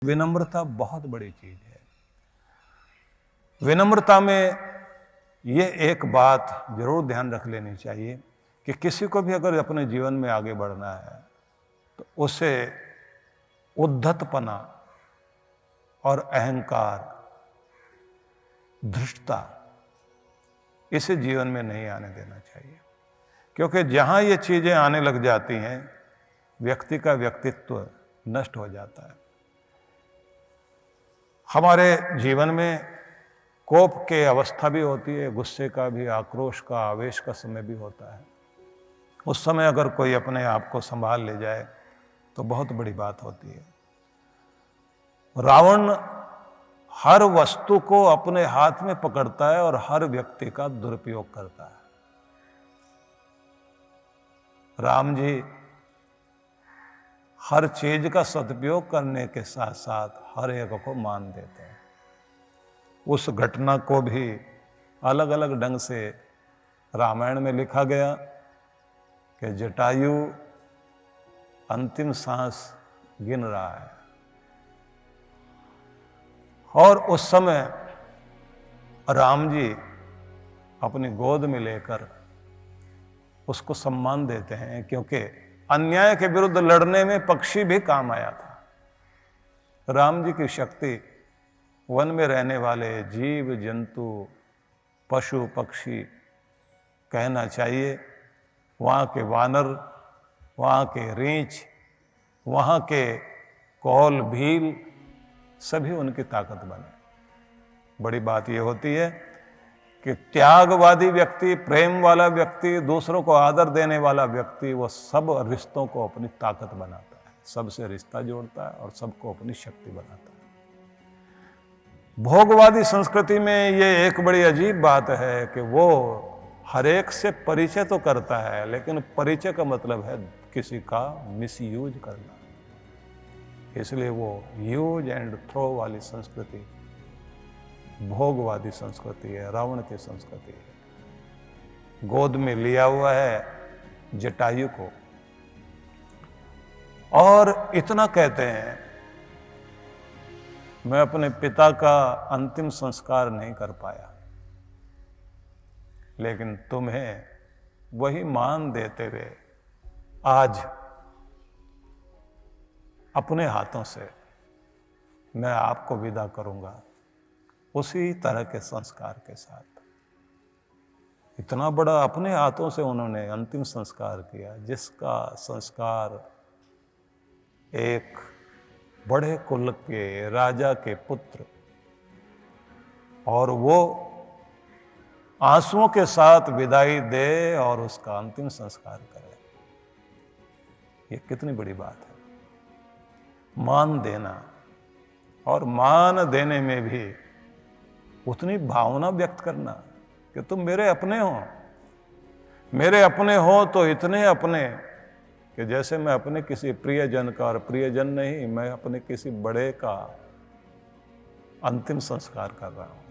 विनम्रता बहुत बड़ी चीज है। विनम्रता में ये एक बात जरूर ध्यान रख लेनी चाहिए कि किसी को भी अगर अपने जीवन में आगे बढ़ना है तो उसे उद्धतपना और अहंकार, धृष्टता इसे जीवन में नहीं आने देना चाहिए, क्योंकि जहां ये चीजें आने लग जाती हैं व्यक्ति का व्यक्तित्व नष्ट हो जाता है। हमारे जीवन में कोप के अवस्था भी होती है, गुस्से का भी, आक्रोश का, आवेश का समय भी होता है। उस समय अगर कोई अपने आप को संभाल ले जाए तो बहुत बड़ी बात होती है। रावण हर वस्तु को अपने हाथ में पकड़ता है और हर व्यक्ति का दुरुपयोग करता है। राम जी हर चीज का सदुपयोग करने के साथ साथ हर एक को मान देते हैं। उस घटना को भी अलग अलग ढंग से रामायण में लिखा गया कि जटायु अंतिम सांस गिन रहा है और उस समय राम जी अपनी गोद में लेकर उसको सम्मान देते हैं, क्योंकि अन्याय के विरुद्ध लड़ने में पक्षी भी काम आया था। राम जी की शक्ति वन में रहने वाले जीव जंतु, पशु पक्षी, कहना चाहिए वहाँ के वानर, वहाँ के रीछ, वहाँ के कौल भील, सभी उनकी ताकत बने। बड़ी बात यह होती है कि त्यागवादी व्यक्ति, प्रेम वाला व्यक्ति, दूसरों को आदर देने वाला व्यक्ति, वो सब रिश्तों को अपनी ताकत बनाता है, सबसे रिश्ता जोड़ता है और सबको अपनी शक्ति बनाता है। भोगवादी संस्कृति में ये एक बड़ी अजीब बात है कि वो हर एक से परिचय तो करता है, लेकिन परिचय का मतलब है किसी का मिसयूज करना। इसलिए वो यूज एंड थ्रो वाली संस्कृति भोगवादी संस्कृति है, रावण की संस्कृति है। गोद में लिया हुआ है जटायु को और इतना कहते हैं, मैं अपने पिता का अंतिम संस्कार नहीं कर पाया, लेकिन तुम्हें वही मान देते हुए आज अपने हाथों से मैं आपको विदा करूंगा, उसी तरह के संस्कार के साथ। इतना बड़ा अपने हाथों से उन्होंने अंतिम संस्कार किया, जिसका संस्कार एक बड़े कुल के राजा के पुत्र, और वो आंसुओं के साथ विदाई दे और उसका अंतिम संस्कार करे। ये कितनी बड़ी बात है। मान देना, और मान देने में भी उतनी भावना व्यक्त करना कि तुम मेरे अपने हो। मेरे अपने हो तो इतने अपने कि जैसे मैं अपने किसी प्रियजन का, और प्रियजन नहीं, मैं अपने किसी बड़े का अंतिम संस्कार कर रहा हूं।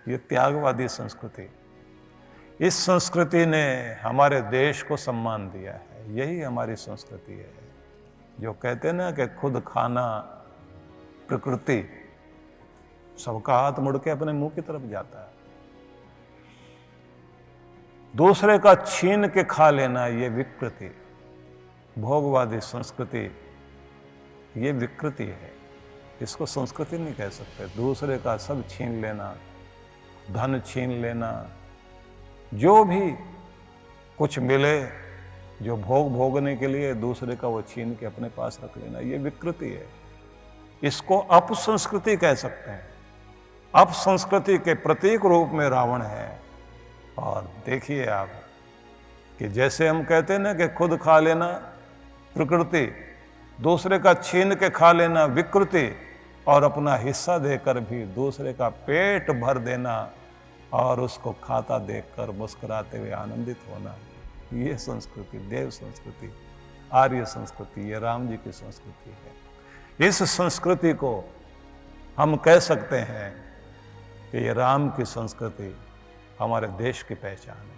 ये त्यागवादी संस्कृति, इस संस्कृति ने हमारे देश को सम्मान दिया है। यही हमारी संस्कृति है, जो कहते हैं ना कि खुद खाना प्रकृति, सबका हाथ मुड़ के अपने मुंह की तरफ जाता है। दूसरे का छीन के खा लेना, ये विकृति, भोगवादी संस्कृति, ये विकृति है। इसको संस्कृति नहीं कह सकते। दूसरे का सब छीन लेना, धन छीन लेना, जो भी कुछ मिले, जो भोग भोगने के लिए दूसरे का वो छीन के अपने पास रख लेना, ये विकृति है। इसको अपसंस्कृति कह सकते हैं। अपसंस्कृति के प्रतीक रूप में रावण है। और देखिए आप कि जैसे हम कहते हैं ना कि खुद खा लेना प्रकृति, दूसरे का छीन के खा लेना विकृति, और अपना हिस्सा देकर भी दूसरे का पेट भर देना और उसको खाता देखकर मुस्कुराते हुए आनंदित होना, ये संस्कृति, देव संस्कृति, आर्य संस्कृति, ये राम जी की संस्कृति है। इस संस्कृति को हम कह सकते हैं कि ये राम की संस्कृति हमारे देश की पहचान है।